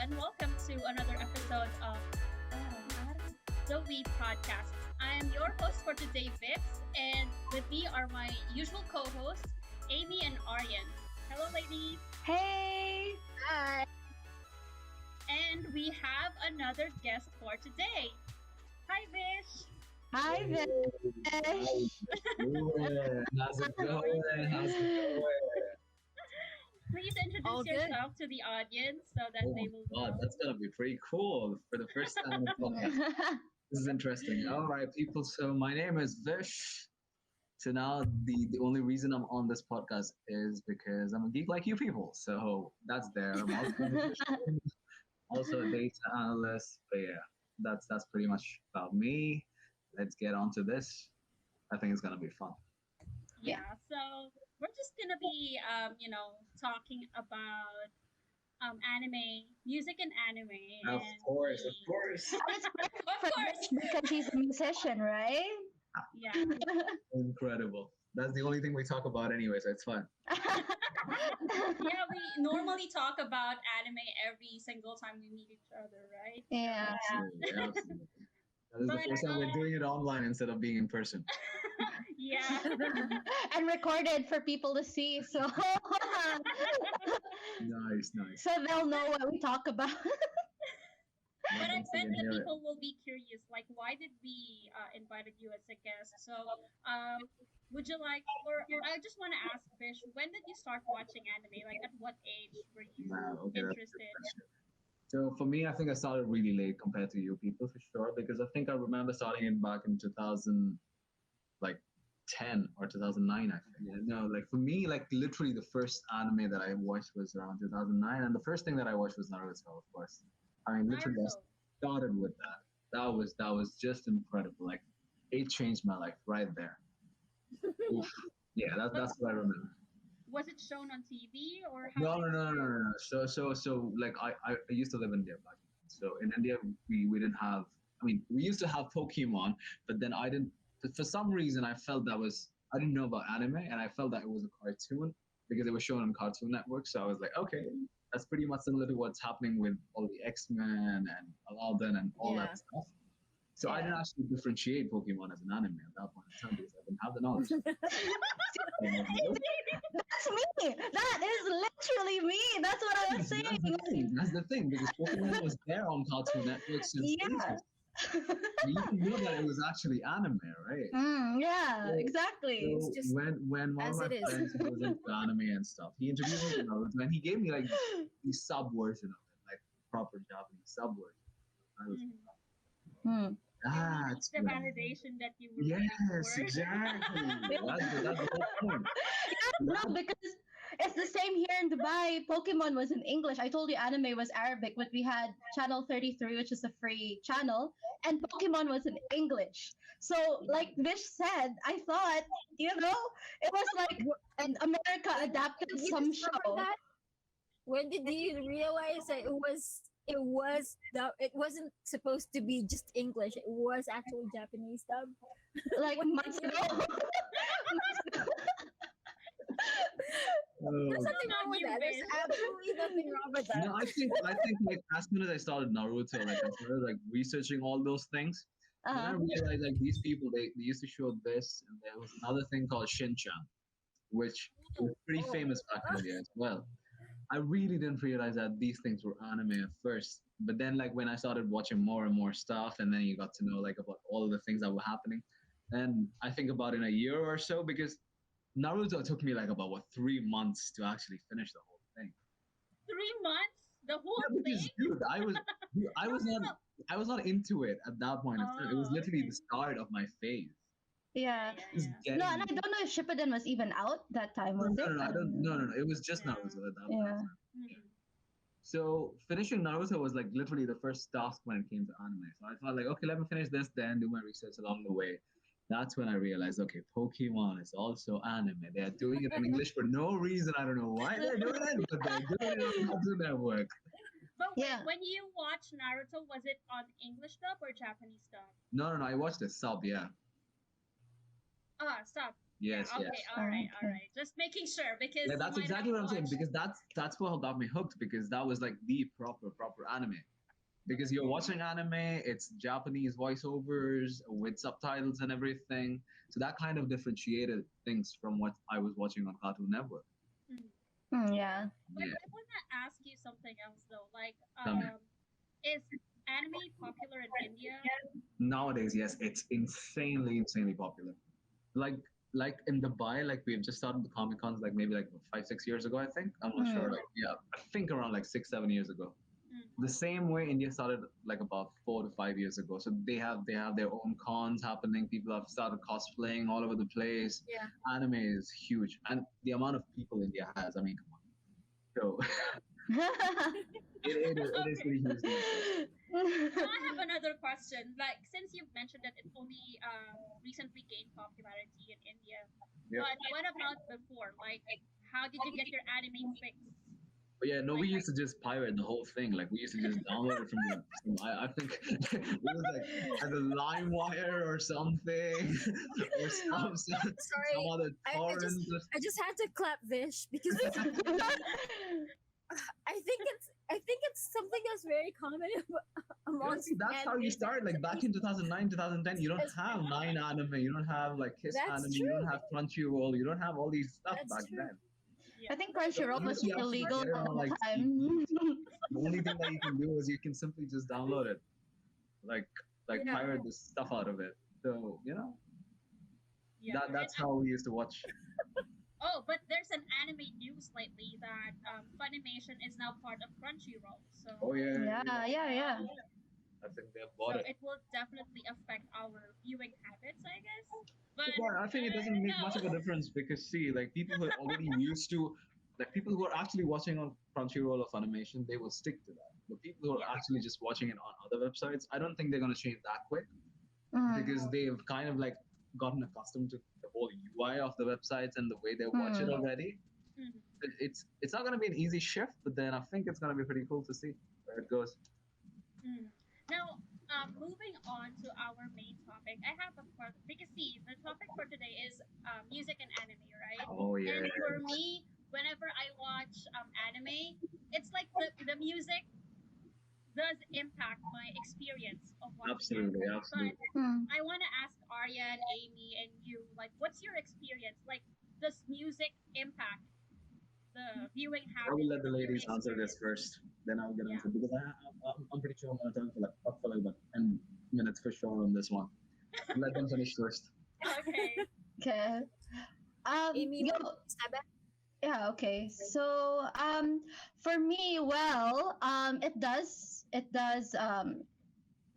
and welcome to another episode of the We Podcast. I am your host for today, Vish, and with me are my usual co-hosts, Amy and Arianne. Hello, ladies. Hey! Hi. And we have another guest for today. Hi, Vish. Hi, Vish! How's it going? How's it going? Please introduce All good. yourself to the audience so that Oh they my will God, know. that's gonna be pretty cool for the first time on the podcast. This is interesting. All right, people. So my name is Vish. So now the only reason I'm on this podcast is because I'm a geek like you people. So that's there. I'm also a musician, also a data analyst. But yeah, that's pretty much about me. Let's get on to this. I think it's gonna be fun. Yeah, so we're just gonna be, talking about anime, music and anime, Of and course, of the- course. It's perfect Of for course. Vish because he's a musician, right? Yeah, Incredible. That's the only thing we talk about anyway, so it's fun. yeah. We normally talk about anime every single time we meet each other, right? Yeah. Absolutely, absolutely. That is the But, first time we're doing it online instead of being in person. Yeah. And recorded for people to see, so Nice, nice. so they'll know what we talk about. But I Love to bet the hear it. people will be curious, like, why did we invited you as a guest? So, would you like, or I just want to ask, Vish, when did you start watching anime? Like, at what age were you Wow, okay, that's a good interested? question. So for me, I think I started really late compared to you people for sure, because I think I remember starting it back in 2000, like 10 or 2009. I think. Yeah, no, like for me, like literally the first anime that I watched was around 2009, and the first thing that I watched was Naruto, of course. I mean, literally, I Naruto. started with that. That was just incredible. Like it changed my life right there. Oof. Yeah, that's what I remember. Was it shown on TV or how? No, no, did no, no, you- no, no. So like I used to live in India back then. So in India, we didn't have. I mean, we used to have Pokemon, but then I didn't. For some reason, I felt I didn't know about anime, and I felt that it was a cartoon because it was shown on Cartoon Network. So I was like, okay, that's pretty much similar to what's happening with all the X-Men and Aladdin and all Yeah. that stuff. So I didn't actually differentiate Pokemon as an anime at that point in time because I didn't have the knowledge. That's me. That is literally me. That's what I was saying. That's the thing, because Pokemon was there on Cartoon Network since Yeah. ages. You didn't know that it was actually anime, right? Yeah, So- exactly. So just when one as of my it is. friends who was into anime and stuff, he introduced me to Naruto, and he gave me like the sub version of it, like proper Japanese sub version. I was Mhm. Hmm. It's that's the when- validation that you were Yes, looking for. exactly. That's the whole point. No, because it's the same here in Dubai. Pokemon was in English. I told you anime was Arabic, but we had channel 33, which is a free channel, and Pokemon was in English. So, like Vish said, I thought, it was like And America adapted did you some discover show. that? When did you realize that it wasn't supposed to be just English? It was actually Japanese dub. Like months ago. Oh, There's nothing Not wrong with you, that. There's Vish. absolutely nothing wrong with that. no, I think like as soon as I started Naruto, like I started like researching all those things. Then I Uh-huh. realized like these people they used to show this, and there was another thing called Shinchan, which was pretty famous back in the day as well. I really didn't realize that these things were anime at first, but then like when I started watching more and more stuff, and then you got to know like about all of the things that were happening, and I think about in a year or so because Naruto took me like about 3 months to actually finish the whole thing. 3 months, the whole Yeah, because thing. dude, I was not into it at that point in time. It was Oh, literally okay. the start of my phase. Yeah, Just yeah. getting No, and I don't know if Shippuden was even out that time, no, was no, it? no, I don't. No, no, no. It was just Yeah. Naruto at that point. Yeah. in time. Mhm. So finishing Naruto was like literally the first task when it came to anime. So I thought like, okay, let me finish this, then do my research along the way. That's when I realized, okay, Pokemon is also anime. They are doing it in English for no reason. I don't know why they're doing it, but they're doing it on Cartoon Network. But wait, Yeah. when you watched Naruto, was it on English dub or Japanese dub? No, no, no. I watched the sub. Yeah, Stop. Yes, Yeah. yes. Okay. All right. All Okay. right. Just making sure because Yeah, you that's might have exactly what I'm saying watched. because that's what got me hooked because that was like the proper anime. Because you're watching anime, it's Japanese voiceovers with subtitles and everything. So that kind of differentiated things from what I was watching on Cartoon Network. Mm. Yeah. But Yeah, I want to ask you something else though. Like, tell me. is anime popular in India? Nowadays, yes, it's insanely popular. Like like in Dubai, like we've just started the Comic Cons like maybe like 5 6 years ago, I think. I'm not sure. Mm. Like yeah, I think around like 6 7 years ago. Mm. The same way India started like about 4 to 5 years ago. So they have their own cons happening. People have started cosplaying all over the place. Yeah. Anime is huge, and the amount of people India has. I mean, come on. So it is Okay. pretty huge these days. Now I have another question. Like, since you've mentioned that it only recently gained popularity in India, Yeah. but what about before? Like, how did you get your anime fix? But yeah, no, Like, we used to just pirate the whole thing. Like we used to just download it from I think it was like either LimeWire or something, or Oh, some sorry. other I just torrent. I just had to clap Vish because I think it's something that's very common Yeah, amongst see, that's how you anime start. Like back fans. in 2009, 2010, you don't That's have Nine Anime, you don't have like Kiss that's Anime, you don't true. have Crunchyroll, you don't have all these stuff back That's true. then. I yeah. think So Crunchyroll unless was you actually illegal get it at on the like time. CD, the only thing that you can do is you can simply just download it, like Yeah. pirate the stuff out of it. So Yeah. that's how we used to watch. Oh, but there's an anime news lately that Funimation is now part of Crunchyroll. So, Oh yeah, Yeah, yeah, yeah. I think they so bought it. it will definitely affect our viewing habits, I guess. But But I think it I doesn't don't make much of a know. difference because see, like people who are already used to, like people who are actually watching on Crunchyroll or Funimation, they will stick to that. But people who are Yeah. actually just watching it on other websites, I don't think they're gonna change that quick Mm. because they've kind of like gotten accustomed to the whole UI of the websites and the way they watch it Mm. already. Mhm. It's not gonna be an easy shift, but then I think it's gonna be pretty cool to see where it goes. Mm. Now, moving on to our main topic, I have a question because see, the topic for today is music and anime, right? Oh yeah, And for me, whenever I watch anime, it's like the music does impact my experience of watching absolutely, anime. But absolutely. Mm. I want to ask Ariane, Amy, and you, like, what's your experience? Like, does music impact the viewing I will habits let the or the viewing ladies answer this experience? first, then I'll get Yeah. into it because I'm pretty sure I'm gonna talk for like about 10 minutes for sure on this one. Let them finish first. Okay. Okay. Amy, Yo, stab it. yeah, okay. So, for me, well, it does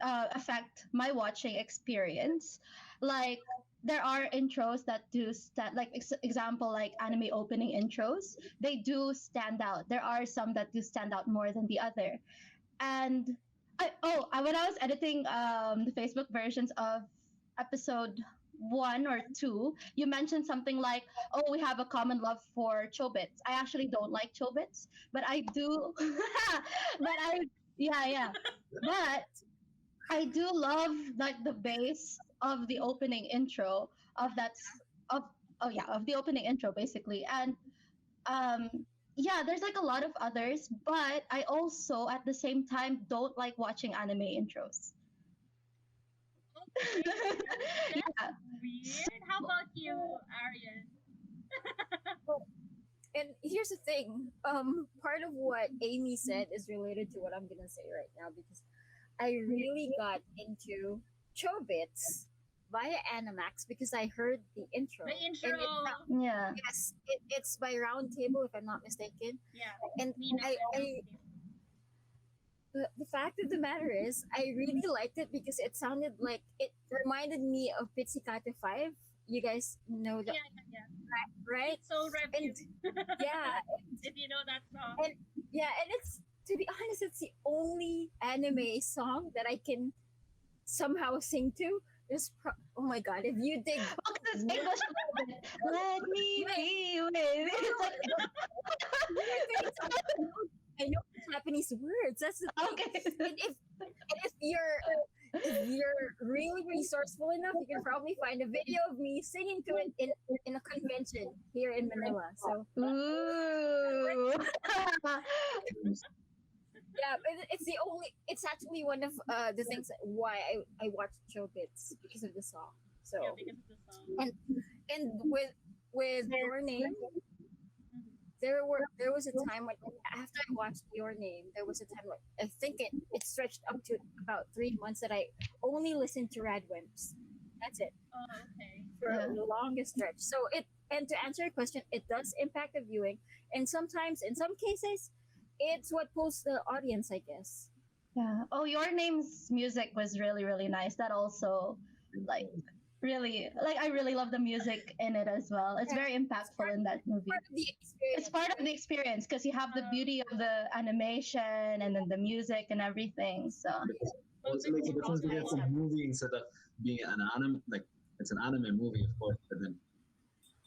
affect my watching experience. Like, there are intros that do stand, like example, like anime opening intros, they do stand out. There are some that do stand out more than the other. And when I was editing the Facebook versions of episode 1 or 2, you mentioned something like, "Oh, we have a common love for chobits." I actually don't like chobits, but I do. but I, yeah, yeah, but I do love like the bass of the opening intro of of oh yeah, of the opening intro basically. And um yeah, there's like a lot of others, but I also at the same time don't like watching anime intros. Okay. That's Yeah. weird. How about you, Arian? Well, and here's the thing. Part of what Amy said is related to what I'm gonna say right now because I really got into Chobits via Animax because I heard the intro. The intro. And Yeah. it's by Roundtable if I'm not mistaken. Yeah. And Mina I, and I the fact of the matter is I really liked it because it sounded like it reminded me of Pizzicato 5. You guys know yeah, that, yeah, yeah. right? So review. Yeah, If you know that song. and yeah, and it's to be honest, it's the only anime song that I can somehow sing to. Oh my god, if you dig, What's this English a little bit? Let me be with. It's like I know the Japanese words. That's the thing. okay. And if you're If you're really resourceful enough, you can probably find a video of me singing to it in a convention here in Manila. So Ooh. yeah, it's actually one of the things why I watched Chobits because of the song. So Yeah, because of the song. and with Your Name, Mhm. there was a time when after I watched Your Name, there was a time like I think it stretched up to about 3 months that I only listened to Radwimps. That's it Oh, okay. for Yeah. the longest stretch. So it and to answer your question, it does impact the viewing, and sometimes in some cases, it's what pulls the audience, I guess. Yeah. Oh, Your Name's music was really, really nice. That also, like, really, like, I really love the music in it as well. It's Yeah, very impactful in that movie. part of the It's experience, part of right? the experience because you have the beauty of the animation and then the music and everything. So, Also Something makes a more difference because it's a concept. movie instead of being an anime. Like it's an anime movie, of course. But then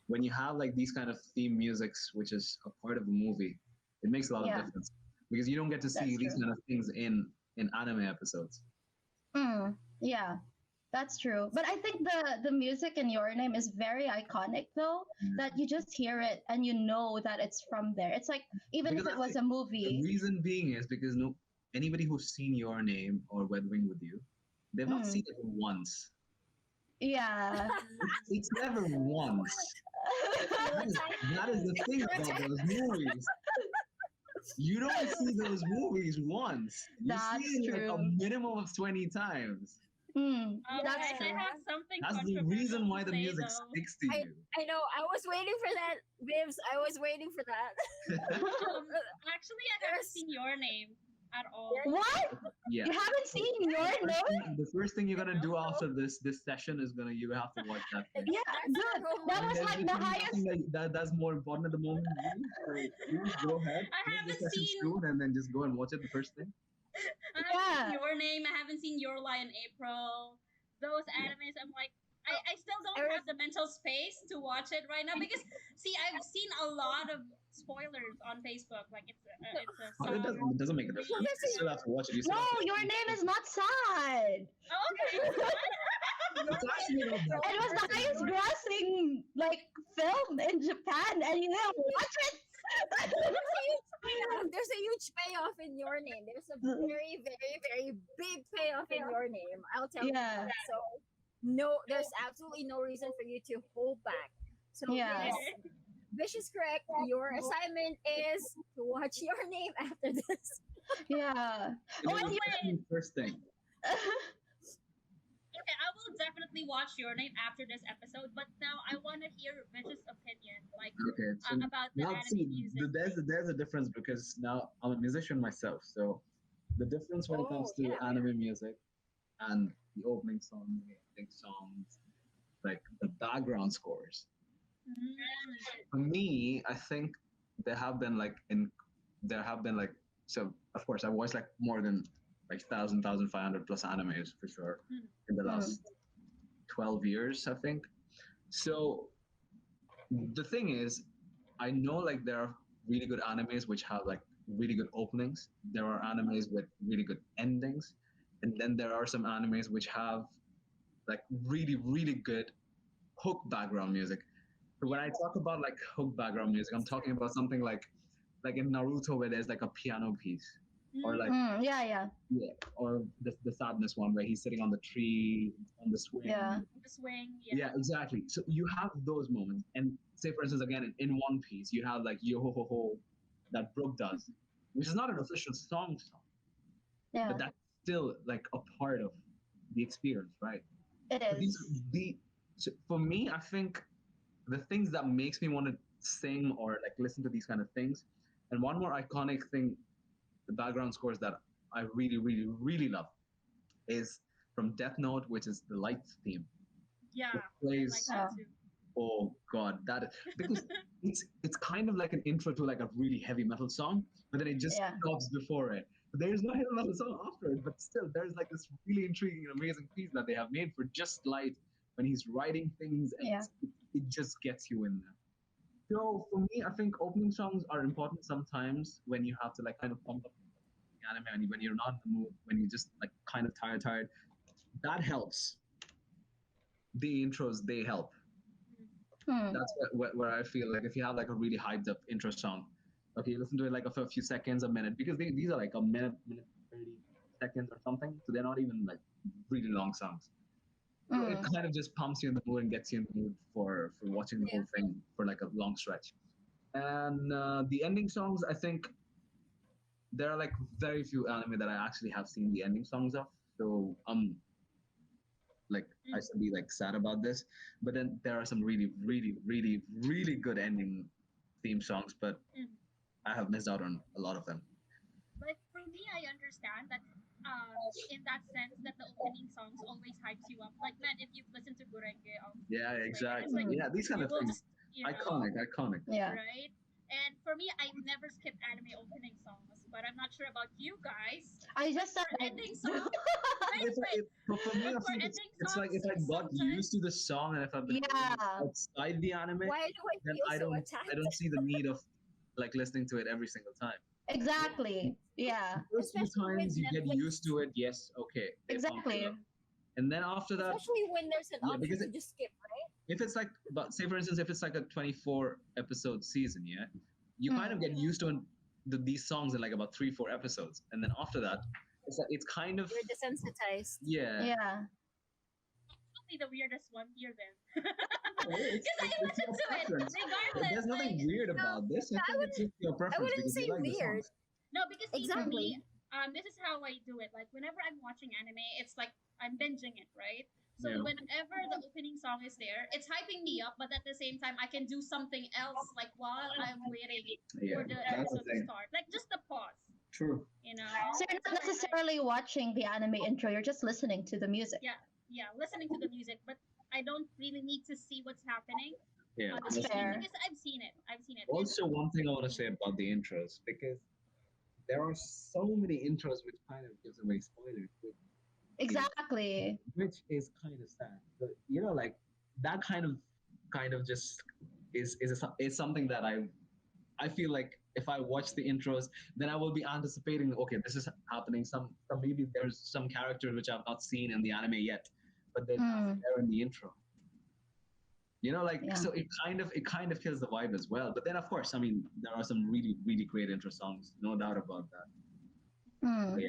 when you have like these kind of theme musics, which is a part of a movie, it makes a lot of yeah, difference because you don't get to see that's these true. kind of things in anime episodes. Yeah, that's true. But I think the music in Your Name is very iconic though, that you just hear it and you know that it's from there. It's like even Because if I it was think a the movie. reason being is because no anybody who's seen Your Name or Red Wing with You, they've not Mm, seen it once. yeah. It's never once. That is, that is the thing about those movies. You don't see those movies once. You see That's it like a true. minimum of 20 times. That's I true. have something That's the controversial reason to why the say music though. sticks to I you. I know. I was waiting for that, Vivs. I was waiting for that. Um, Actually, I haven't There's seen Your Name at all. What? Yeah. You haven't seen Your Name? The first thing you're gonna do no. after this session is gonna you have to watch that thing. Yeah, That's dude. our That homework. And was there's like the literally highest. nothing that's more important at the moment. Really. So please go ahead, I finish the haven't session seen soon, and then just go and watch it the first thing. I haven't seen Yeah. Your Name. I haven't seen Your Lie in April. Those Yeah. animes, I'm like, I still don't Eric, have the mental space to watch it right now because, see, I've seen a lot of spoilers on Facebook. Like no, it's a Well, sad it doesn't make a well, difference. movie. there's You a still have to watch it. You No, still have to. Your Name is not sad. Oh, okay, it's not. your It's name actually not is that. It was the highest grossing like film in Japan, and you didn't watch it. there's a huge payoff in Your Name. There's a very, very, very big payoff in Your Name. I'll tell you Yeah. that. So no, there's absolutely no reason for you to hold back. So Yeah. yes, Vish is correct. Your assignment is to watch Your Name after this. Yeah. It Oh, was and the first thing. Okay, I will definitely watch Your Name after this episode. But now I want to hear Vish's opinion, like Okay, so about the now anime see, music. there's a difference because now I'm a musician myself. So the difference when it Oh comes to yeah. anime music and the opening song, the ending songs, like the background scores. Mm. For me, I think there have been like there have been like so of course I watched like more than like 1,500 plus animes for sure Mm. in the Mm. last 12 years, I think. So the thing is, I know like there are really good animes which have like really good openings. There are animes with really good endings, and then there are some animes which have like really good hook background music. So when I talk about like hook background music, I'm It's talking true. about something like in Naruto where there's like a piano piece, or like Mm. Yeah, yeah, yeah, or the sadness one where he's sitting on the tree on the swing. yeah. The swing, Yeah, yeah. exactly. So you have those moments, and say for instance, again in One Piece, you have like Yo Ho Ho Ho that Brook does, which is not an official song, Yeah. but that's still like a part of the experience, right? It But these is. the so for me, I think the things that makes me want to sing or like listen to these kind of things, and one more iconic thing, the background scores that I really love is from Death Note, which is the Lights theme. Yeah, It I like plays that Oh. too. oh god, that is because it's kind of like an intro to like a really heavy metal song, but then it just Yeah. stops before it. But there is no heavy metal song after it, but still there's like this really intriguing and amazing piece that they have made for just Light when he's writing things, and Yeah. it just gets you in there. So for me, I think opening songs are important sometimes when you have to like kind of pump up the anime and when you're not in the mood, when you're just like kind of tired. that helps. The intros, they help. Hmm. That's where I feel like if you have like a really hyped up intro song, okay, you listen to it like for a few seconds, a minute, because these are like a minute 30 seconds or something, so they're not even like really long songs. So it Mm. kind of just pumps you in the mood and gets you in the mood for watching the Yeah. whole thing for like a long stretch. And the ending songs, I think there are like very few anime that I actually have seen the ending songs of. So like I should be like sad about this, but then there are some really good ending theme songs, but Mm. I have missed out on a lot of them. But for me, I understand that in that sense that the opening songs always hypes you up. Like, man, if you've listened to Gurenge of Yeah, Spring, and it's like exactly. Yeah, these kind you of will things, just, you know, iconic. Yeah. right? And for me, I've never skipped anime opening songs, but I'm not sure about you guys. I But just for said I ending song, wait, wait. For me, But I for think ending it's like songs, if I got sometimes used to the song and if I've been hearing it yeah, outside the anime, Why do I then feel so I attacked? don't see the need of like listening to it every single time. exactly. Yeah, The first few Especially with times you get used Netflix. to it, yes, okay, they pump it exactly. up. And then after that, Especially when there's an yeah, option because to just skip, right? if it's like, but say for instance, if it's like a 24 episode season, yeah, you kind of Mm. get used to these songs in like about 3 4 episodes, and then after that, it's kind of You're desensitized. yeah. Yeah. probably the weirdest one here then. It's, Because I it's listen your to it preference. regardless. There's nothing Like, weird No, about this. I I think it's wouldn't. just your I preference wouldn't because say you like the weird. songs. no, because see, for Exactly. me, this is how I do it. Like, whenever I'm watching anime, it's like I'm binging it, right? So Yeah. whenever the opening song is there, it's hyping me up, but at the same time, I can do something else, like while I'm waiting Yeah, for the that's the episode to thing. start, like just a pause, True. you know. So you're So not necessarily watching the anime intro, you're just listening to the music. yeah, yeah, listening to the music, but I don't really need to see what's happening Yeah. on the That's screen fair. because I've seen it. I've seen it. And Also, one thing I want to say about the intros because there are so many intros which kind of gives away spoilers, Exactly. which is kind of sad. But you know, like that kind of just is something that I feel like if I watch the intros, then I will be anticipating. Okay, this is happening. Some maybe there's some character which I've not seen in the anime yet, but they're Mm. there in the intro. You know, like Yeah. so it kind of kills the vibe as well. But then of course, I mean, there are some really great intro songs, no doubt about that. But Mm. yeah,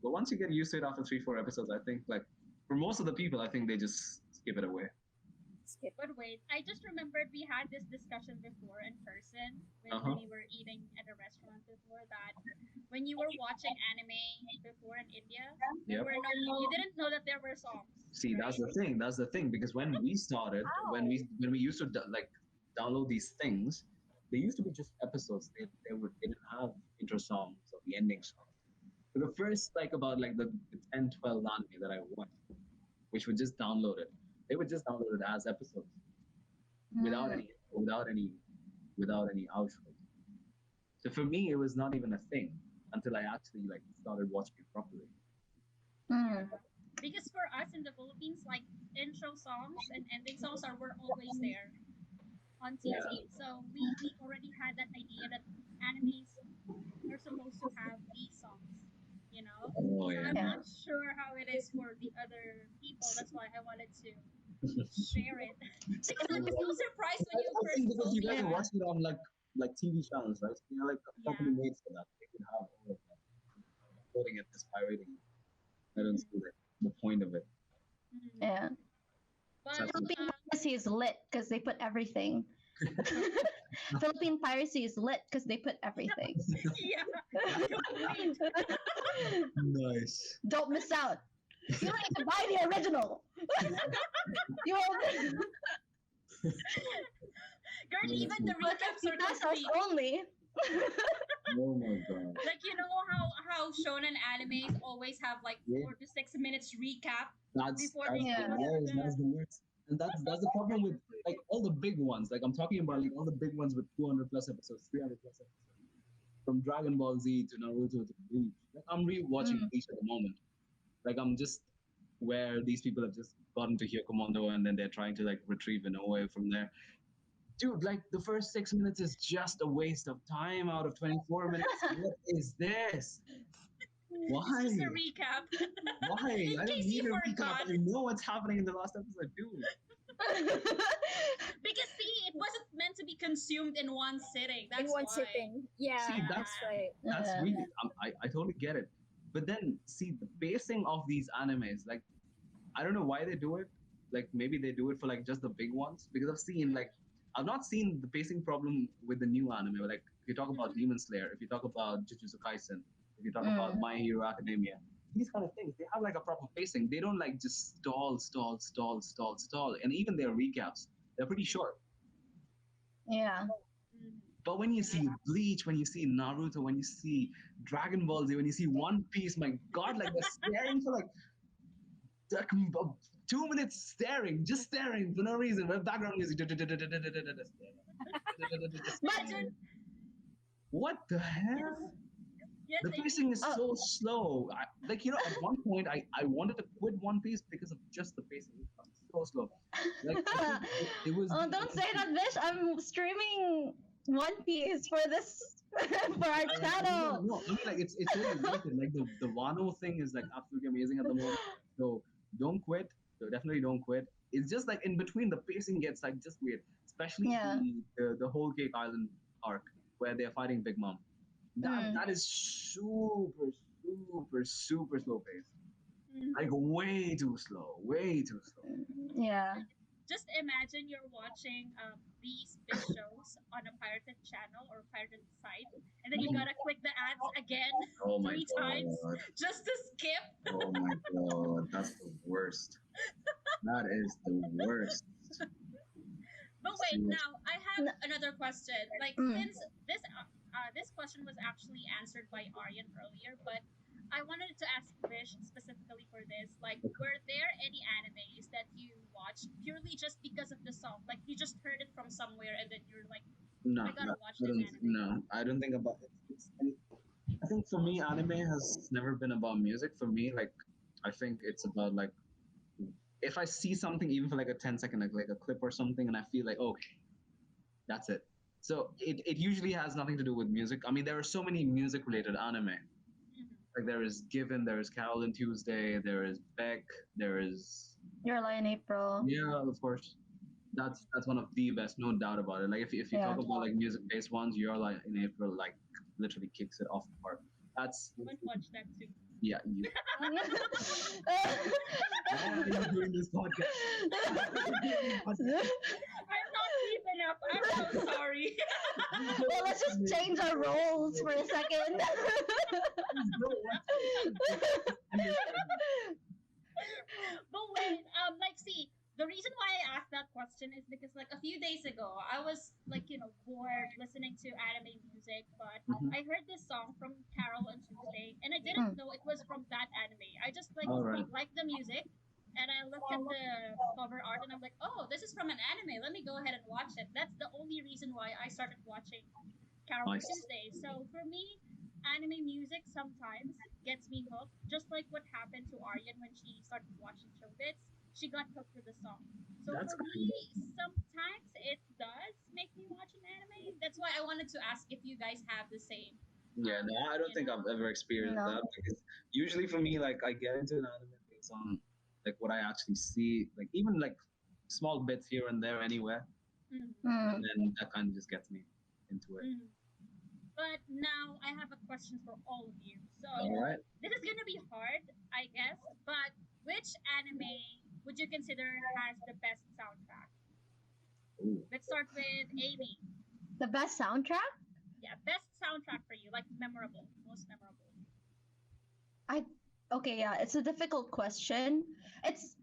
but once you get used to it after 3 4 episodes, I think like for most of the people, I think they just skip it away. Skip. but wait, I just remembered we had this discussion before in person Uh when huh. we were eating at a restaurant before that. When you were watching anime before in India, there Yep. were no, you didn't know that there were songs, See, that's right? the thing. That's the thing because when we started, How? when we used to like download these things, they used to be just episodes. They didn't have intro songs or the ending song. So the first like about like the 10 12 anime that I watched, which would just download it. They would just download it as episodes without Mm. any without any without any outro. So for me, it was not even a thing until I actually like started watching it properly. Mm. Yeah. Because for us in the Philippines, like intro songs and ending songs are were always there on Yeah. TV. So we already had that idea that animes are supposed to have these songs, you know? Oh So yeah. I'm Yeah. not sure how it is for the other people. That's why I wanted to share it. Because I was so surprised when you I first think because told you me guys are that. watching it on like TV channels, right? So you're like Yeah. company made for that. They could have all of that. Downloading it, just pirating it. I don't Mhm. see the point of it. Mhm. Yeah. So I But think, Philippine piracy is lit because they put everything. Philippine piracy is lit because they put everything. yeah, complete. nice. Don't miss out. You don't need to buy the original. You will Girl, even the recaps are that's us complete. only. Oh my god. Like you know how shonen animes always have like Yeah, 4 to 6 minutes recap before they Yeah. go to that's the. the worst. And that's the problem with like all the big ones. Like I'm talking about like all the big ones with 200 plus episodes, 300 plus episodes. From Dragon Ball Z to Naruto to Bleach. Like I'm rewatching Mm. Bleach at the moment. Like I'm just where these people have just gotten to Hyokomondo and then they're trying to like retrieve Inoue from there. Dude, like the first 6 minutes is just a waste of time out of 24 minutes. What is this? It's Why? just a recap. Why? In I don't case need you a recap. forgot. I know what's happening in the last episode, dude. Because see, it wasn't meant to be consumed in one sitting. In That's one why. sitting. Yeah, See, that's right. that's Yeah. really I totally get it. But then see the pacing of these animes, like I don't know why they do it. Like maybe they do it for like just the big ones because I've not seen the pacing problem with the new anime. Like if you talk about Demon Slayer, if you talk about Jujutsu Kaisen, if you talk about Mm. My Hero Academia, these kind of things they have like a proper pacing. They don't like just stall, and even their recaps they're pretty short. Yeah. Mhm. But when you see Bleach, when you see Naruto, when you see Dragon Ball Z, when you see One Piece, my God, like they're staring for like 2 minutes just staring for no reason. With background music. Imagine. What the hell? Yes. Yes, The Amy. pacing is Oh. so slow. At one point, I wanted to quit One Piece because of just the pacing. It was so slow. Like, I think it was. Oh, don't say that, Vish. I'm streaming One Piece for this for our channel. No, I mean, like, it's totally worth it. Like, the Wano thing is, like, absolutely amazing at the moment. So, don't quit. So, definitely don't quit. It's just, like, in between, the pacing gets, like, just weird. Especially Yeah. the whole Cake Island arc where they're fighting Big Mom. That is super slow paced. Mhm. Like way too slow, way too slow. Yeah. Like, just imagine you're watching these fish shows on a pirated channel or pirated site, and then you Mhm. gotta click the ads again Oh my 3 times god. just to skip. Oh my god. That's the worst. That is the worst. But wait, Seriously. now I have No. another question. Like Mm. since this question was actually answered by Aryan earlier, but I wanted to ask Vish specifically for this. Like, were there any animes that you watched purely just because of the song? Like, you just heard it from somewhere and then you're like, No, I gotta watch I this don't. anime. No, I don't think about it. I think for me, anime has never been about music. For me, like, I think it's about like if I see something, even for like a 10 second, like a clip or something, and I feel like, okay, that's it. So it usually has nothing to do with music. I mean, there are so many music related anime. Mhm. Like there is Given, there is Carol and Tuesday, there is Beck, there is Your line, April. yeah, of course. That's one of the best, no doubt about it. Like if you Yeah. talk about like music based ones, Your Lie in April like literally kicks it off the park. That's I want to watch that too. yeah. Why are you doing this podcast? I'm not deep enough. I'm so sorry. Well, let's just change our roles for a second. But wait, like, see, the reason why I asked that question is because, like, a few days ago, I was, like, bored listening to anime music, but Mhm. I heard this song from Carol on Tuesday, and I didn't Mm. know it was from that anime. I just, like, All right. liked the music, and I looked at the cover art, and I'm like, oh, this is from an anime. Let me go ahead and watch it. That's the only reason why I started watching Carol on Nice. Tuesday. So for me, anime music sometimes gets me hooked, just like what happened to Aryan when she started watching Chobits. She got hooked with the song. So That's for kind me, sometimes it does make me watch an anime. That's why I wanted to ask if you guys have the same. Yeah, no, I don't think I've ever experienced No. that because usually for me, like I get into an anime based on like what I actually see, like even like small bits here and there anywhere, Mhm. and Mm. then that kind of just gets me into it. Mhm. But now I have a question for all of you. So All right. this is gonna be hard, I guess. But which anime would you consider has the best soundtrack? Ooh. Let's start with Amy. The best soundtrack? Yeah, best soundtrack for you, like memorable, most memorable. Okay, yeah, it's a difficult question. It's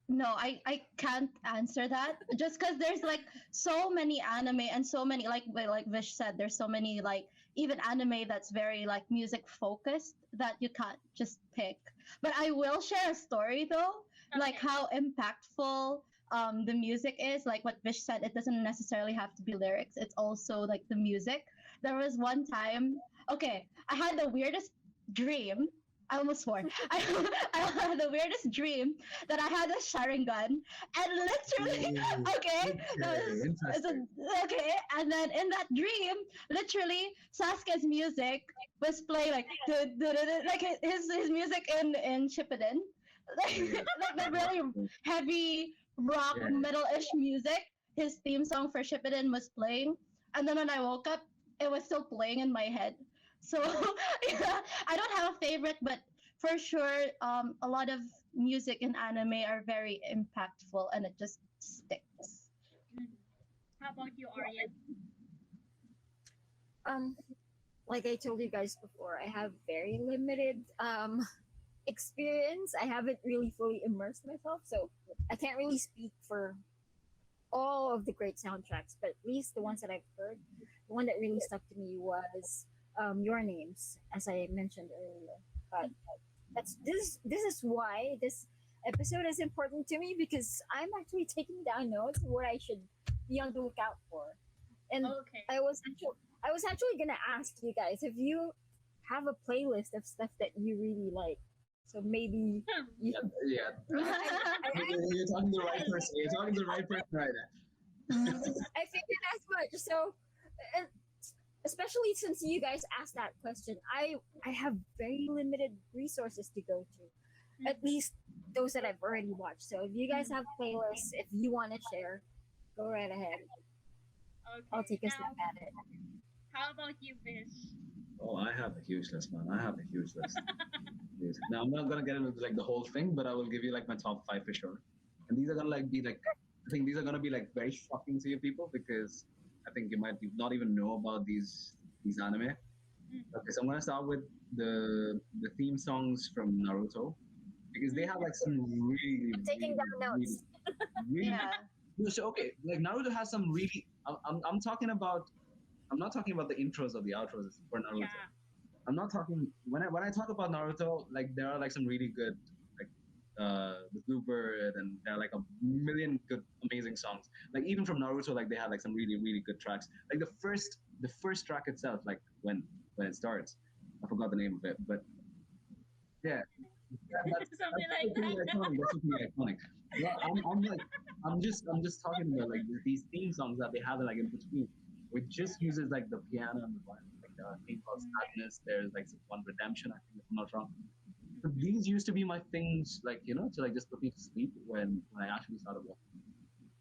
no, I can't answer that just because there's like so many anime and so many like Vish said, there's so many like even anime that's very like music focused that you can't just pick. But I will share a story though, like Okay. how impactful the music is. Like what Vish said, it doesn't necessarily have to be lyrics. It's also like the music. There was one time, okay, I had the weirdest dream. I almost swore. I had the weirdest dream that I had a Sharingan, and literally, Ooh, okay, that okay, was interesting. okay. And then in that dream, literally, Sasuke's music was playing like like his music in Shippuden, like Yeah, yeah. like the really heavy rock Yeah. metal-ish music. His theme song for Shippuden was playing, and then when I woke up, it was still playing in my head. So yeah, I don't have a favorite, but for sure, a lot of music in anime are very impactful, and it just sticks. Mhm. How about you, Arian? Um, like I told you guys before, I have very limited experience. I haven't really fully immersed myself, so I can't really speak for all of the great soundtracks, but at least the ones that I've heard, the one that really stuck to me was Your Names, as I mentioned earlier. But this is why this episode is important to me because I'm actually taking down notes of what I should be on the lookout for. And Okay. I was actually gonna ask you guys if you have a playlist of stuff that you really like. So maybe you, Yeah, yeah. You're talking to the right person. You're talking to the right person right I figured as much. So, and especially since you guys asked that question, I have very limited resources to go to. At least those that I've already watched. So if you guys have playlists, if you want to share, go right ahead. I'll Okay. take a Now, stab at it. how about you, Vish? Oh, I have a huge list, man. I have a huge list. Yes. Now I'm not gonna get into like the whole thing, but I will give you like my top five for sure. And these are gonna like be like I think these are gonna be like very shocking to you people because I think you might not even know about these anime. Okay, so I'm gonna start with the theme songs from Naruto because they have like some really, I'm taking really, down really, notes. really. Yeah. No, so okay, like Naruto has some really. I'm talking about. I'm not talking about the intros or the outros for Naruto. Yeah. I'm not talking when I talk about Naruto, like there are like some really good like the Bluebird and there are like a million good amazing songs. Like even from Naruto, like they have like some really really good tracks. Like the first track itself, like when it starts, I forgot the name of it, but yeah, that's Something like pretty that. iconic. That's pretty iconic. Well, I'm like I'm just talking about like these theme songs that they have like in between, which just uses like the piano and the violin, like the thing called Sadness. There's like one Redemption, I think if I'm not wrong. But these used to be my things, like to like just put me to sleep when I actually started watching.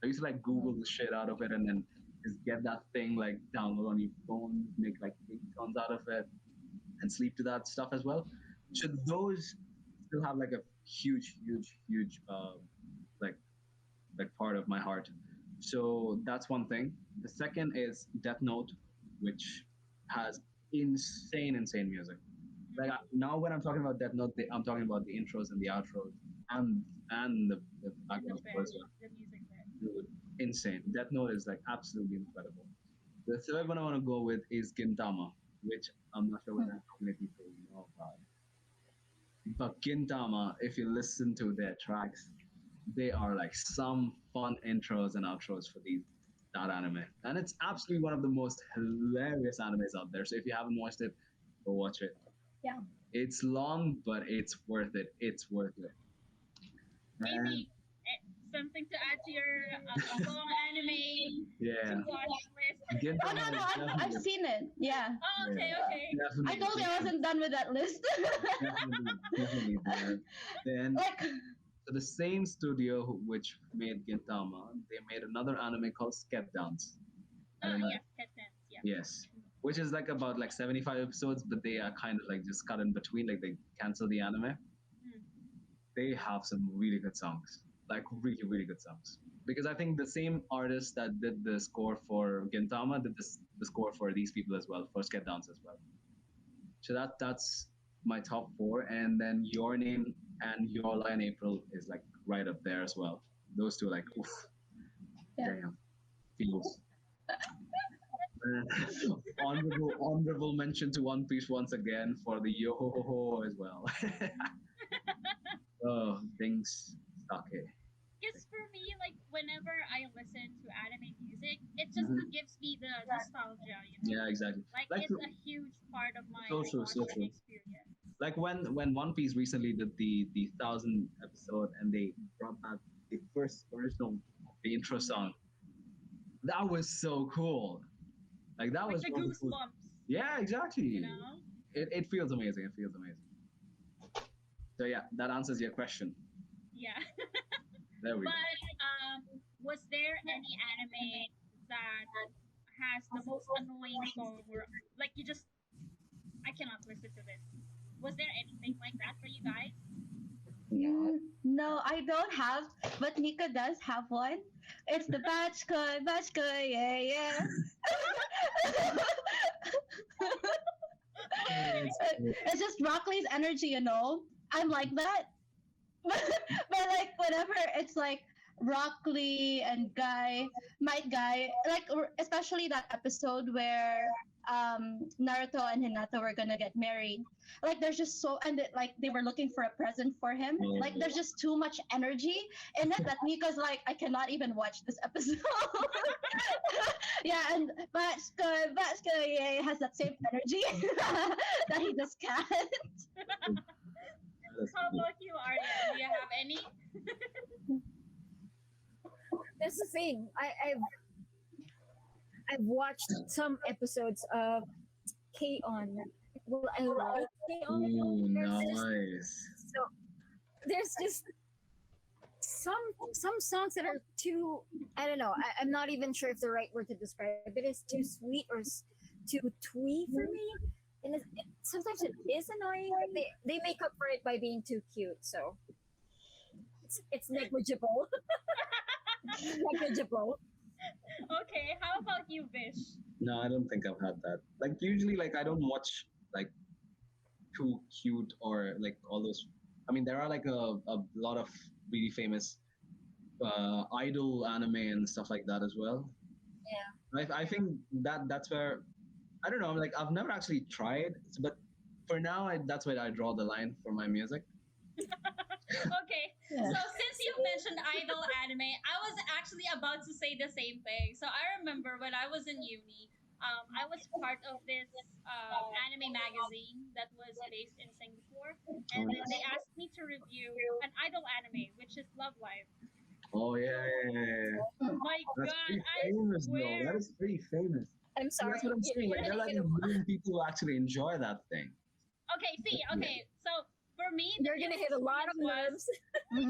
I used to like Google the shit out of it and then just get that thing like download on your phone, make like ringtones out of it, and sleep to that stuff as well. So those still have like a huge, huge, huge like part of my heart. So that's one thing. The second is Death Note, which has insane, insane music. Like now, when I'm talking about Death Note, I'm talking about the intros and the outros and the The background score bed, as well. the music bed. Dude, insane. Death Note is like absolutely incredible. The third one I want to go with is Gintama, which I'm not sure whether how many people know about. But Gintama, if you listen to their tracks, they are like some fun intros and outros for that anime, and it's absolutely one of the most hilarious animes out there. So if you haven't watched it, go watch it. Yeah. It's long, but it's worth it. It's worth it. And Maybe something to add to your long anime to yeah, watch list. Oh no, Gintama no, is I've definitely seen it. Yeah. Oh, okay, yeah, okay. I definitely, told you I wasn't done with that list. definitely, definitely there. Then Like, so the same studio which made Gintama, they made another anime called Skep Dance. I don't know. Yes, Pet yeah. Yes, which is like about like 75 episodes, but they are kind of like just cut in between. Like they cancel the anime. Mm. They have some really good songs, like really really good songs. Because I think the same artist that did the score for Gintama did the score for these people as well, for Skate Dance as well. So that's my top four, and then Your Name and Your Line April is like right up there as well. Those two like oof, yeah. damn, feels. Honorable mention to One Piece once again for the yo ho ho ho as well. Oh, things sake. Because for me, like whenever I listen to anime music, it just Mhm. gives me the nostalgia, Yeah, exactly. Like Like it's a huge part of my so true, so watching true. experience. Like when One Piece recently did the 1,000th episode and they brought back the first original the intro song. That was so cool. Like that Like was the one of the cool. goosebumps, Yeah, exactly. know? It feels amazing. It feels amazing. So yeah, that answers your question. Yeah. There we go. But was there any anime that has the most annoying song or like you just I cannot listen to this? Was there anything like that for you guys? No, I don't have, but Nika does have one. It's the Bachkoy, yeah, yeah. Okay. It's just Rockley's energy, you know. I'm like that. But like whenever it's like Rockley and Might Guy, like especially that episode where Naruto and Hinata were gonna get married. Like there's just so and like they were looking for a present for him. Like there's just too much energy in it that Mika's like I cannot even watch this episode. Yeah, and Batska, yeah, has that same energy that he just can't. How about you, Arianne? Do you have any? That's the thing. I've watched some episodes of K-On. Well, I like K-On. Ooh, There's nice. so there's just some songs that are too I don't know. I'm not even sure if the right word to describe it is too sweet or too twee for me. And sometimes it is annoying. They make up for it by being too cute. So it's negligible. Negligible. Okay, how about you, Vish? No, I don't think I've had that. Like usually, like I don't watch like too cute or like all those. I mean, there are like a lot of really famous idol anime and stuff like that as well. Yeah. I think that's where I don't know. Like I've never actually tried, but for now, that's where I draw the line for my music. Okay, so since you mentioned idol anime, I was actually about to say the same thing. So I remember when I was in uni, I was part of this anime magazine that was based in Singapore, and then they asked me to review an idol anime, which is Love Live. Oh yeah. My That's God, pretty I famous, though. That swear. is pretty famous. I'm See, sorry. that's what I'm saying. Like, there are like a million people who actually enjoy that thing. Okay, see, okay, so for me, You're gonna hit a lot of experience nerves. wait,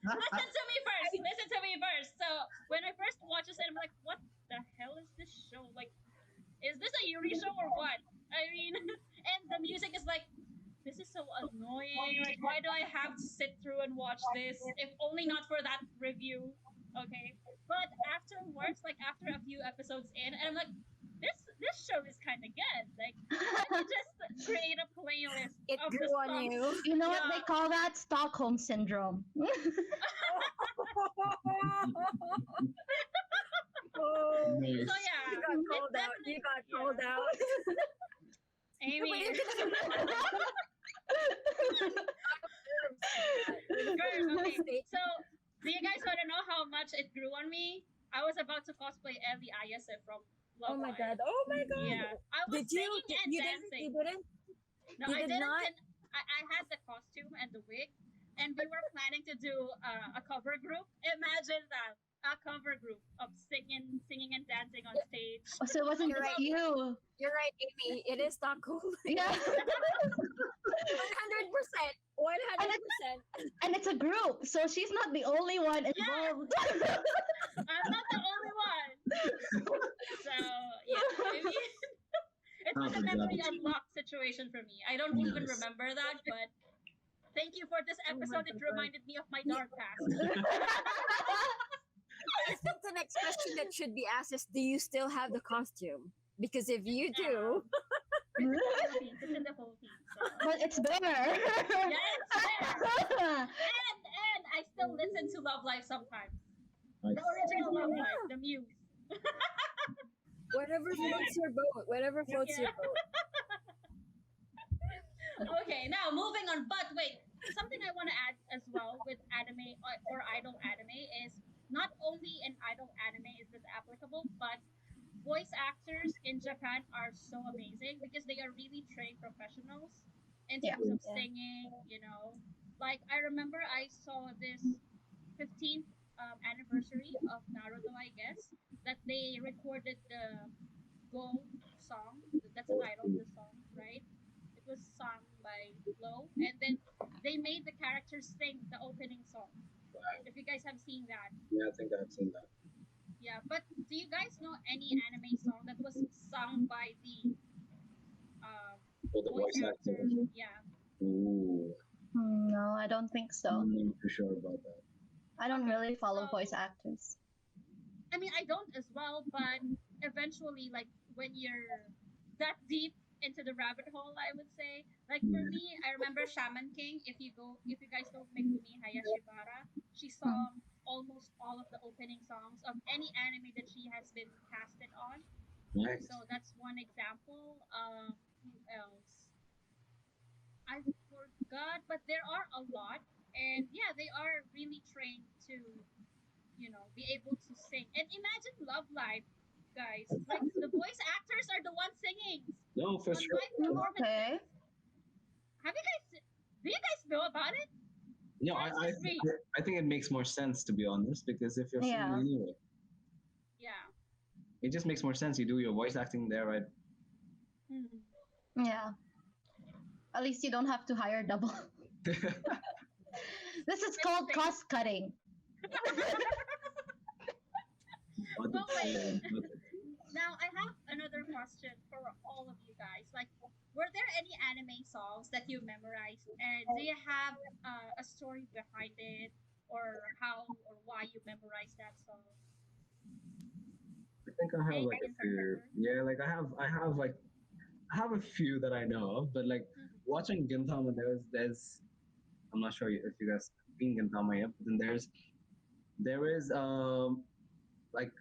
listen to me first. Listen to me first. So when I first watched this, I'm like, what the hell is this show? Like, is this a Yuri show or what? I mean, and the music is like, this is so annoying. Like, why do I have to sit through and watch this? If only not for that review. Okay, but afterwards, like after a few episodes in, and I'm like, this show is kind of good. Like, let me just create a playlist It of the grew on songs. you. You know what Yeah. they call that? Stockholm syndrome. Oh, Nice. So yeah, you got called out. You got called out. Amy. But you're Girl, okay. gonna So, do you guys want to know how much it grew on me? I was about to cosplay Ellie Ayase from Oh Love my Live. god! Oh my god! Yeah, I was Did you? singing and You dancing. didn't? No, you I did didn't. not? I had the costume and the wig, and we were planning to do a cover group. Imagine that. A cover group of singing and dancing on stage. Oh, so it wasn't You're just right. you. You're right, Amy. It is Stockholm. Yeah. 100%. 100%. And it's a group, so she's not the only one involved. I'm not the only one. So yeah, I mean, it was a memory unlocked situation for me. I don't even Nice. remember that, but thank you for this episode. It reminded me of my dark past. I think the next question that should be asked is, do you still have the costume? Because if you do, It's in the Philippines. So. But it's there. Yeah, it's there. And I still listen to Love Live sometimes. Nice. The original Love Live, the Muse. whatever floats your boat, whatever floats your boat. Okay, now moving on. But wait, something I want to add as well with anime or idol anime is not only in idol anime is this applicable, but voice actors in Japan are so amazing because they are really trained professionals in Yeah. terms of Yeah. singing, Like I remember I saw this 15th anniversary of Naruto, I guess, that they recorded the Go song. That's the title of the song, right? It was sung by Flo, and then they made the characters sing the opening song. Wow. If you guys have seen that, Yeah, I think I've seen that. yeah. But do you guys know any anime song that was sung by the um, For the voice voice actors? actors. Yeah. Ooh, No, I don't think so. I'm not too sure about that. I don't Okay. really follow voice So actors. I mean, I don't as well, but eventually, like when you're that deep into the rabbit hole, I would say, like for Yeah. me, I remember Shaman King. If you guys know Megumi Hayashibara, she Hmm. sung almost all of the opening songs of any anime that she has been casted on. Nice. So that's one example. Who else? I forgot, but there are a lot, and yeah, they are really trained to be able to sing. And imagine Love Live, guys. Like the voice actors are the ones singing No, for on sure. live Okay. performances. Have you guys? Do you guys know about it, You know, or I, it's I just me? I think it makes more sense to be honest because if you're singing Yeah. anyway, Yeah. it just makes more sense. You do your voice acting there, right? Hmm. Yeah. At least you don't have to hire double. This is That's the called thing. cost cutting. But wait. But Now I have another question for all of you guys. Like, were there any anime songs that you memorized, and do you have a story behind it, or how or why you memorized that song? I think I have Anything like a in few. particular? Yeah, like I have a few that I know of, but like Mhm. watching Gintama, there's I'm not sure if you guys have seen Gintama yet, but then there is like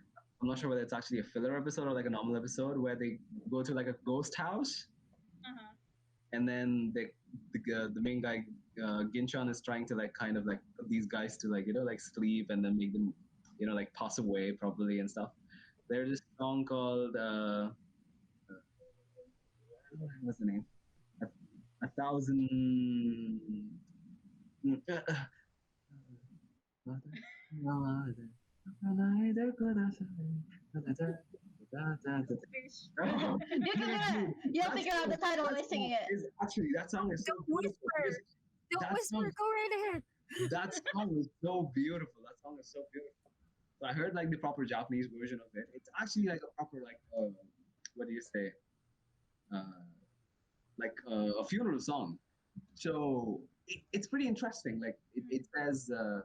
I'm not sure whether it's actually a filler episode or like a normal episode where they go to like a ghost house Uh huh. and then the main guy Ginchan is trying to like kind of like put these guys to like like sleep and then make them like pass away properly and stuff. There's this song called what's the name? A, a thousand. Vish. You have to That figure out song, the title that by song singing it. is actually that song is so Don't beautiful whisper. because Don't that whisper. song Go right ahead. that song is so beautiful. That song is so beautiful. So I heard like the proper Japanese version of it. It's actually like a proper like what do you say? Uh, like a funeral song. So it's pretty interesting. Like it says uh,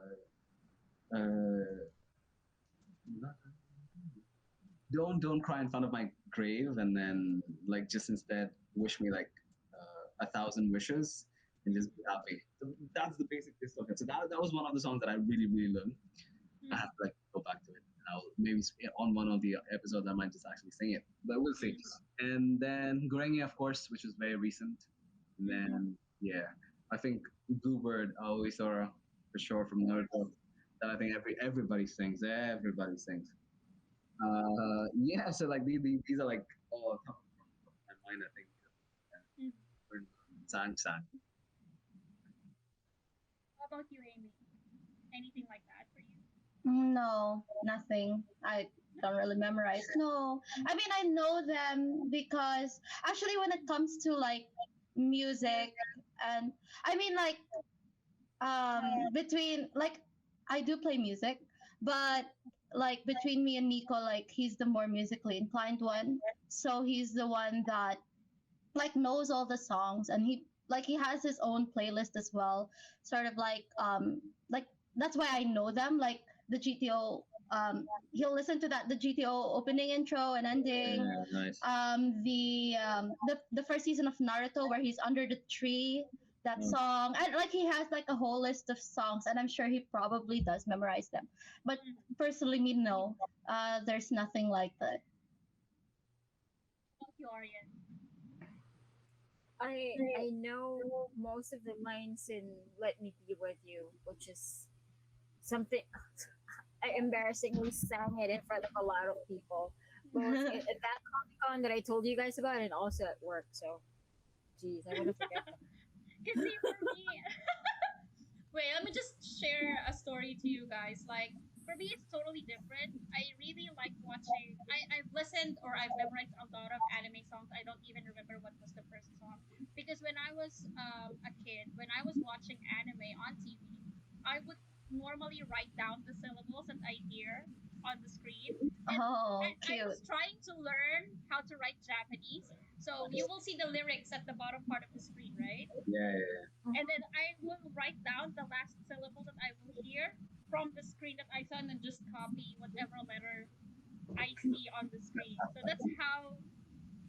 don't cry in front of my grave and then like just instead wish me like a thousand wishes and just be happy. So that's the basic gist of it. So that was one of the songs that I really loved. I have to like go back to it. I'll maybe on one of the episodes I might just actually sing it, but we'll see. And then Gorenge, of course, which was very recent. And then yeah, I think Bluebird Aoisora for sure from Naruto. That I think everybody sings. Everybody sings. Yeah, so like these are like all top of my mind. I think sang sang. How about you, Amy? Anything like that for you? No, nothing. I No. don't really memorize. No. I mean, I know them because actually, when it comes to like music, and I mean, like, between, like, I do play music, but like, between me and Nico, like, he's the more musically inclined one. So he's the one that like knows all the songs, and he has his own playlist as well, sort of like that's why I know them, like the GTO. He'll listen to the GTO opening, intro, and ending. Yeah, nice. The first season of Naruto where he's under the tree, that Mm. song, and like he has like a whole list of songs, and I'm sure he probably does memorize them, but Mhm. personally, me, no. There's nothing like that. How about you, Arian? I know most of the lines in "Let Me Be With You," which is something I embarrassingly sang it in front of a lot of people. both at that Comic Con that I told you guys about, and also at work. So, geez, I want to forget them. Cause see, for me, wait, let me just share a story to you guys. Like, for me, it's totally different. I really like watching. I've listened or I've memorized a lot of anime songs. I don't even remember what was the first song. Because when I was a kid, when I was watching anime on TV, I would normally write down the syllables that I hear on the screen. And Oh, I was cute. trying to learn how to write Japanese. So you will see the lyrics at the bottom part of the screen, right? Yeah, yeah, And then I will write down the last syllable that I will hear from the screen that I saw and then just copy whatever letter I see on the screen. So that's how,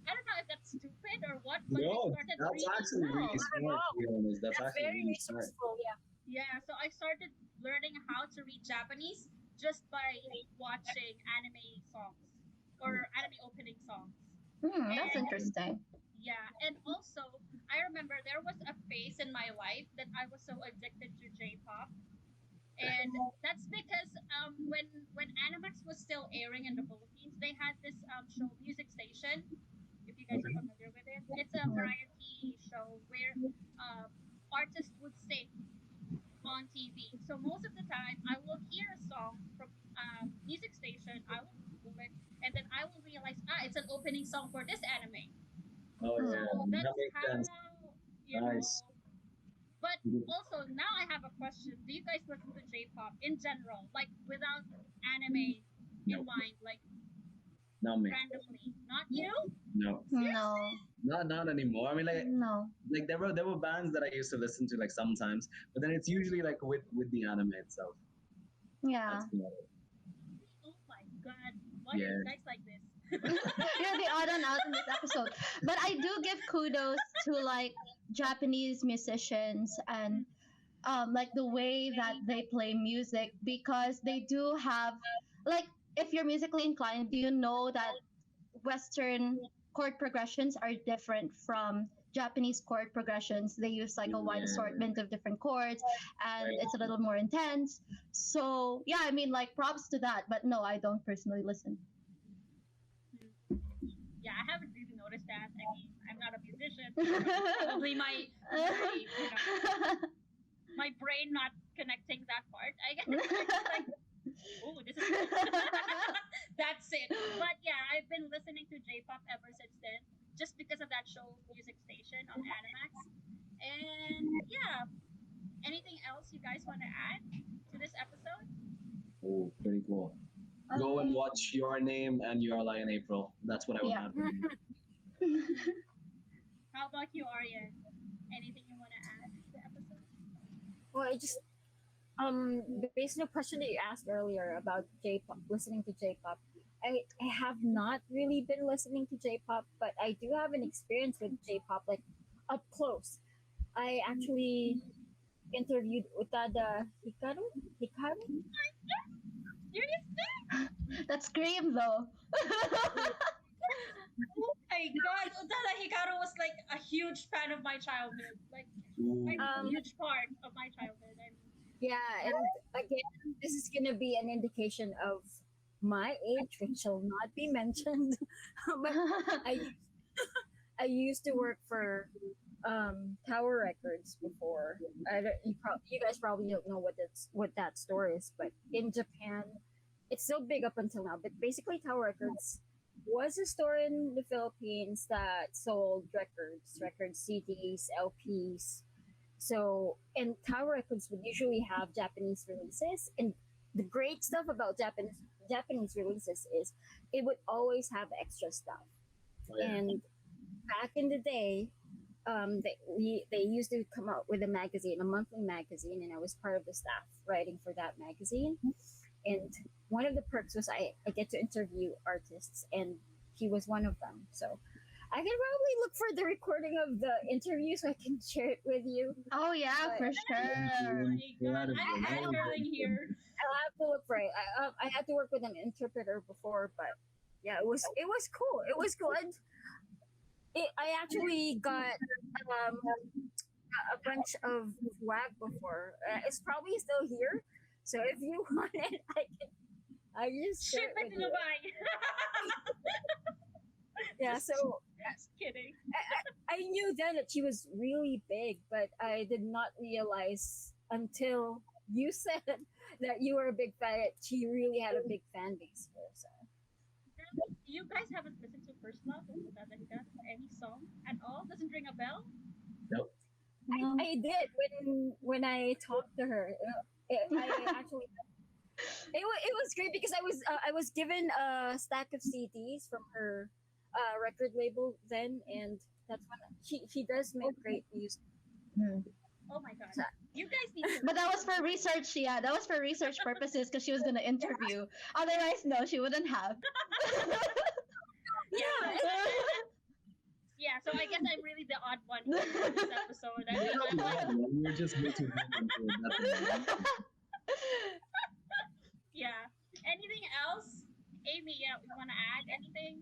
I don't know if that's stupid or what, but I no, started that's reading. actually No, really not at smart. To all. be honest, that's That's actually very really smart. resourceful. Yeah. Yeah, so I started learning how to read Japanese just by watching anime songs or anime opening songs. That's And interesting. yeah, and also I remember there was a phase in my life that I was so addicted to J-pop, and that's because when Animax was still airing in the Philippines, they had this show Music Station. If you guys are Okay. familiar with it, it's a variety show where artists would sing on TV. So most of the time, I will hear a song from Music Station. I will Google it, and then I will realize, it's an opening song for this anime. Oh So yeah, that that's makes sense. how you Nice. know. But also now I have a question. Do you guys listen to J-pop in general, like without anime in No, mind, like not me. randomly? Not you? No, Seriously? No, not anymore. I mean, no. like there were bands that I used to listen to like sometimes, but then it's usually like with the anime itself. Yeah. That's about it. Oh my god! Why are you Yeah. guys like this? You're the odd and out in this episode. But I do give kudos to like Japanese musicians and like the way that they play music because they do have like if you're musically inclined, do you know that Western chord progressions are different from Japanese chord progressions. They use like a wide Yeah. assortment of different chords and Right. it's a little more intense. So, yeah, I mean, like props to that. But no, I don't personally listen. Yeah, I haven't really noticed that. I mean, I'm not a musician, so probably my brain not connecting that part. I guess I'm just like, oh, this is that's it. But yeah, I've been listening to J-pop ever since then, just because of that show, Music Station on Animax. And yeah, anything else you guys want to add to this episode? Oh, pretty cool. Go and watch Your Name and Your Lie in April. That's what I would Yeah. have. How about you, Arian? Anything you want to add to the episode? Well, I just based on the question that you asked earlier about J-pop, listening to J-pop, I have not really been listening to J-pop, but I do have an experience with J-pop, like up close. I actually interviewed Utada Hikaru. Seriously? That scream though. Oh my god, Utada Hikaru was like a huge fan of my childhood. Like Ooh. a huge part of my childhood. I mean, Yeah, and again, this is gonna be an indication of my age, which shall not be mentioned. But I I used to work for Tower Records before. You guys probably don't know what that store is, but in Japan, it's still big up until now. But basically, Tower Records was a store in the Philippines that sold records, CDs, LPs. So, and Tower Records would usually have Japanese releases, and the great stuff about Japanese releases is it would always have extra stuff. Oh, yeah. And back in the day, they used to come out with a magazine, a monthly magazine, and I was part of the staff writing for that magazine. And one of the perks was I get to interview artists, and he was one of them. So I can probably look for the recording of the interview so I can share it with you. Oh yeah, for oh sure. my god, I'm fangirling here. I'll have to look for it. I had to work with an interpreter before, but yeah, it was cool. It was cool. And I actually got a bunch of swag before. It's probably still here. So if you want it, I just share Ship it it with to you. Dubai. Yeah, so Just kidding. I knew then that she was really big, but I did not realize until you said that you were a big fan. That she really had a big fan base here. So You guys haven't listened to First Love of Tadahika? Any song at all? Doesn't ring a bell? Nope. No. I did when I talked to her. I actually it was great because I was given a stack of CDs from her record label then, and that's when she does make great music. Hmm. Oh my god. You guys need to. But that was for research, yeah. That was for research purposes because she was gonna interview. Otherwise, no, she wouldn't have. Yeah, Yeah, so I guess I'm really the odd one for this episode. I'm like, We're just way too deep into it. yeah. Anything else? Amy, yeah, you want to add anything?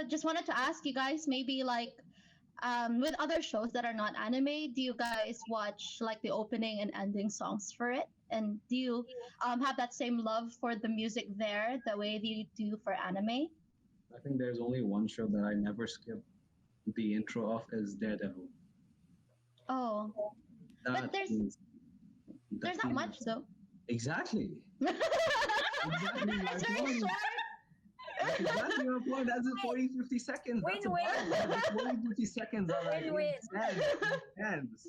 Just wanted to ask you guys, maybe like, with other shows that are not anime, do you guys watch like the opening and ending songs for it? And do you have that same love for the music there the way that you do for anime? I think there's only one show that I never skip the intro of is Daredevil. Oh, That there's- is- the there's not theme- much though. Exactly. Exactly. It's very short. That's exactly my point. That's in 40, 50 seconds. That's Win-win. about it. 40, 50 seconds are like Win-win. intense.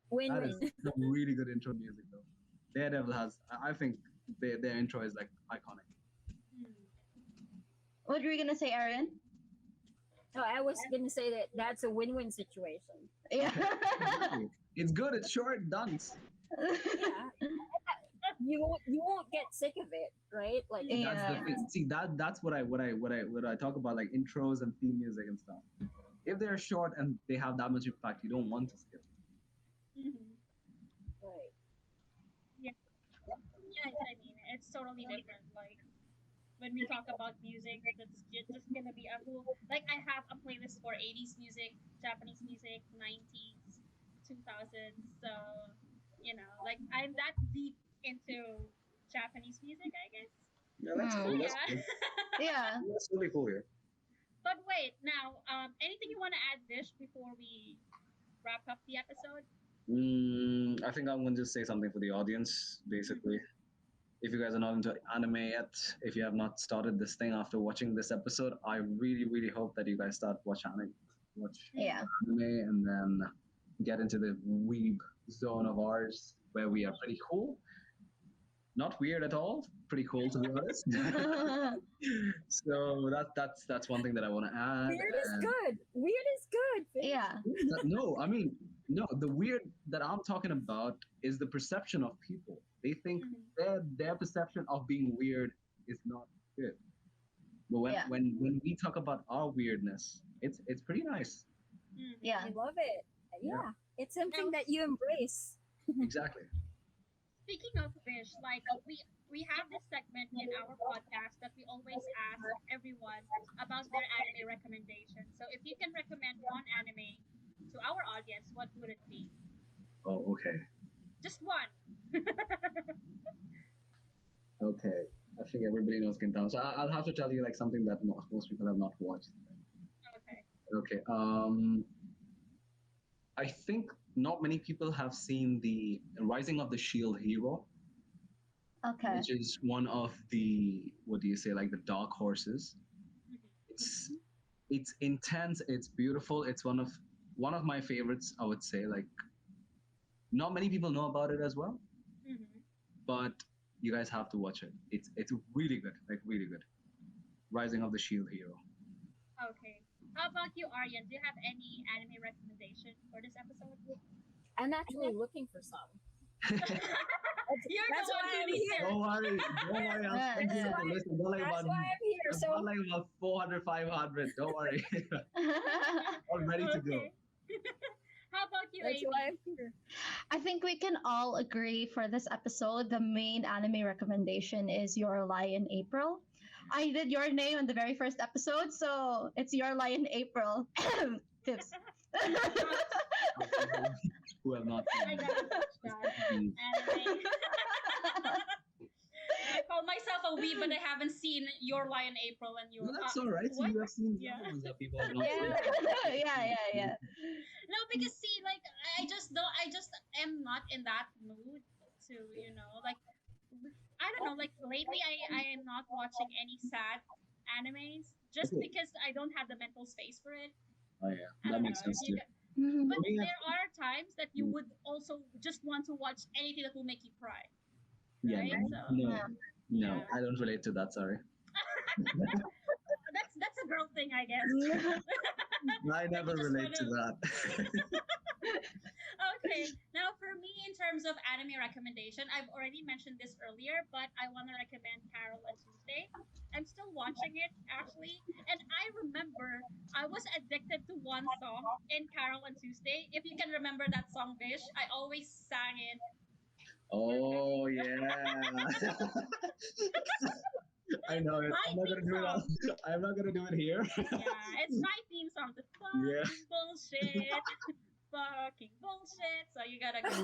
win That is win. some really good intro music though. Daredevil has, I think their intro is like iconic. Hmm. What were you gonna say, Arian? No, I was gonna say that that's a win-win situation. Yeah. Exactly. It's good. It's short. Done. Yeah, you won't get sick of it, right? Like Yeah. That's the thing. See, that's what I talk about, like intros and theme music and stuff. If they're short and they have that much impact, you don't want to skip. Mhm. right. Yeah, I mean, it's totally different. Like, when we talk about music, that's just gonna be a whole. Like, I have a playlist for 80s music, Japanese music, 90s, 2000s. So, like, I'm that deep into Japanese music, I guess. Yeah, that's Hmm. cool. That's, Yeah. cool. Yeah. That's really cool here. But wait, now, anything you want to add, Vish, before we wrap up the episode? I think I'm going to just say something for the audience, basically. If you guys are not into anime yet, if you have not started this thing after watching this episode, I really, really hope that you guys start watch anime Yeah. and then get into the weeb zone of ours where we are pretty cool. Not weird at all, pretty cool to be honest. So that's one thing that I want to add. Weird is and- good. Weird is good. Yeah. No, I mean, no, the weird that I'm talking about is the perception of people. They think Mhm. their perception of being weird is not good. But Yeah. when we talk about our weirdness, it's pretty nice. Mhm. Yeah. I love it. Yeah. Yeah, it's something that you embrace. Exactly. Speaking of Vish, like we have this segment in our podcast that we always ask everyone about their anime recommendation. So if you can recommend one anime to our audience, what would it be? Oh, okay. Just one. Okay. I think everybody knows Gintama. So I'll have to tell you like something that most people have not watched. Okay. Okay. I think not many people have seen the Rising of the Shield Hero, Okay. which is one of the, what do you say, like the dark horses. Mhm. It's intense. It's beautiful. It's one of my favorites. I would say, like, not many people know about it as well, Mhm. but you guys have to watch it. It's really good, like really good. Rising of the Shield Hero. Okay. How about you, Aryan? Do you have any anime recommendation for this episode? I'm actually looking for some. You're That's the one why I'm who's here. Don't worry, don't worry. I'll send you That's the why- list. Don't worry That's about why I'm here. I'm So not like about 400, 500. Don't worry. All ready to go. Okay. How about you, that's Amy? why I'm here. I think we can all agree for this episode, the main anime recommendation is Your Lie in April. I did your name in the very first episode, so it's Your Lie in April. Tips. Who have not I seen gotta watch that it. anime. I call call myself a weeb, but I haven't seen Your Lie in April and your. No, that's all right. So What? you have seen the Yeah. other ones that people have not Yeah. seen. Yeah. No, because see, like I just don't. I just am not in that mood to, like I don't know. Like lately, I am not watching any sad animes just Okay. because I don't have the mental space for it. Oh yeah, I that don't makes know if sense you. too. Mhm. But We have, there are times that you would also just want to watch anything that will make you cry, yeah, right? no, So no, no, yeah, I don't relate to that. Sorry, that's a girl thing, I guess. I That never you just relate want to to. that. Okay, now for me, in terms of anime recommendation, I've already mentioned this earlier, but I want to recommend Carol and Tuesday. I'm still watching it actually, and I remember I was addicted to one song in Carol and Tuesday. If you can remember that song, Vish, I always sang it. We're Oh happy. yeah, I know it. My I'm not theme gonna do it. song. I'm not gonna do it here. Yeah, it's my theme song. The Yeah. fucking bullshit. Fucking bullshit. So Oh you guys my gotta,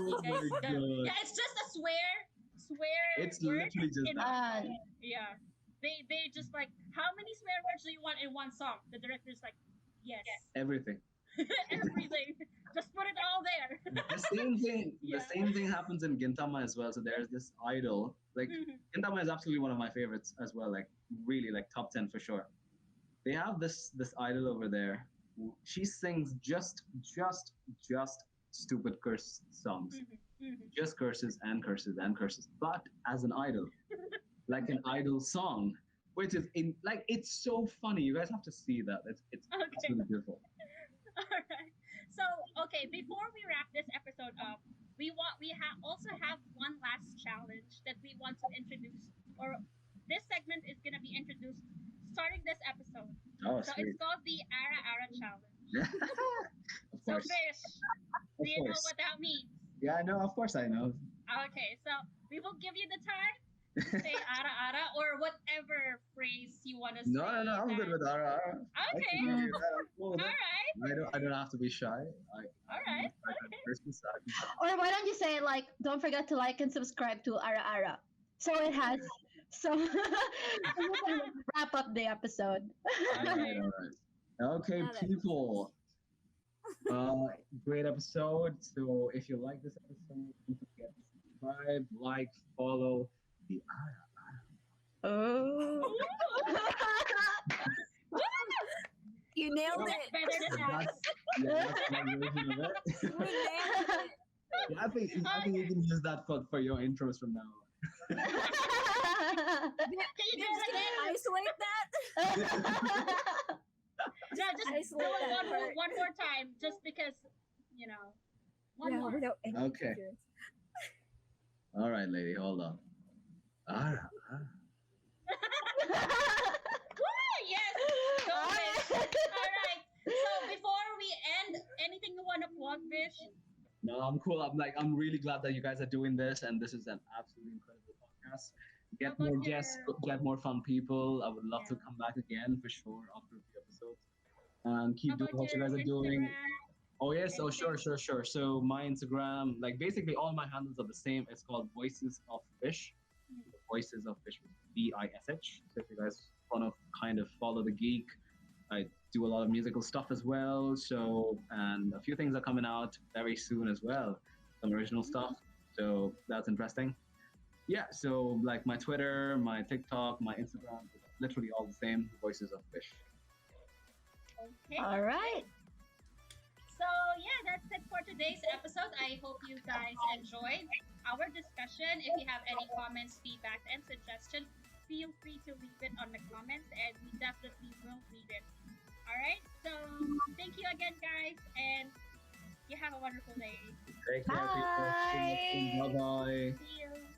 god. yeah, it's just a swear It's word literally just in, that. yeah. They just like, how many swear words do you want in one song? The director's like, yes, Everything. everything. Just put it all there. The same thing. The Yeah. same thing happens in Gintama as well. So there's this idol. Like Mhm. Gintama is absolutely one of my favorites as well. Like really, like top 10 for sure. They have this idol over there. She sings just stupid curse songs, Mhm. Mhm. just curses and curses and curses. But as an idol, like an idol song, which is in like it's so funny. You guys have to see that. It's Okay. really beautiful. All right. So, okay, before we wrap this episode up, also have one last challenge that we want to introduce, or this segment is gonna be introduced starting this episode. Oh, So sweet. it's called the Ara Ara Challenge. Of So, course. Vish, Of do you know course. what that means? Yeah, I know. Of course, I know. Okay, so we will give you the time to say Ara Ara or whatever phrase you want to say. No. I'm good with Ara Ara. I Okay. can do that. I'm cool with All it. right. I don't have to be shy. All right. Okay. Person, so I can- Or why don't you say like, don't forget to like and subscribe to Ara Ara. So it has. So we can wrap up the episode. All right, all right. Okay, Now that- people. Great episode. So if you like this episode, don't forget to subscribe, like, follow the Oh. You nailed That's it. better than us. that's my version of it. We nailed it. Yeah, I think you can use that for your intros from now on. Can you do Just it gonna again? isolate that. No, just Isolate do it that part. one more time, just because, one Yeah, more. without any Okay. interference. All right, lady, hold on. Ara, ara. Woo, yes, go Vish. All right. So before we end, anything you want to plug, Vish? No, I'm cool. I'm really glad that you guys are doing this, and this is an absolutely incredible podcast. How Get about more your- guests, get more fun people. I would love to Yeah. come back again for sure after a few episodes. And How keep doing about what you your guys are doing. Instagram? Oh yes, oh Anything? sure. So my Instagram, like basically all my handles are the same. It's called Voices of Fish. Mhm. Voices of Fish, Vish. So if you guys want to kind of follow the geek, I do a lot of musical stuff as well. So and a few things are coming out very soon as well, some original stuff. So that's interesting. Yeah. So like my Twitter, my TikTok, my Instagram, literally all the same. Voices of Fish. Okay. All right. So yeah, that's it for today's episode. I hope you guys enjoyed our discussion. If you have any comments, feedback, and suggestions, feel free to leave it on the comments, and we definitely will read it. All right. So thank you again, guys, and you have a wonderful day. Take care, people. Bye. Bye bye. See you.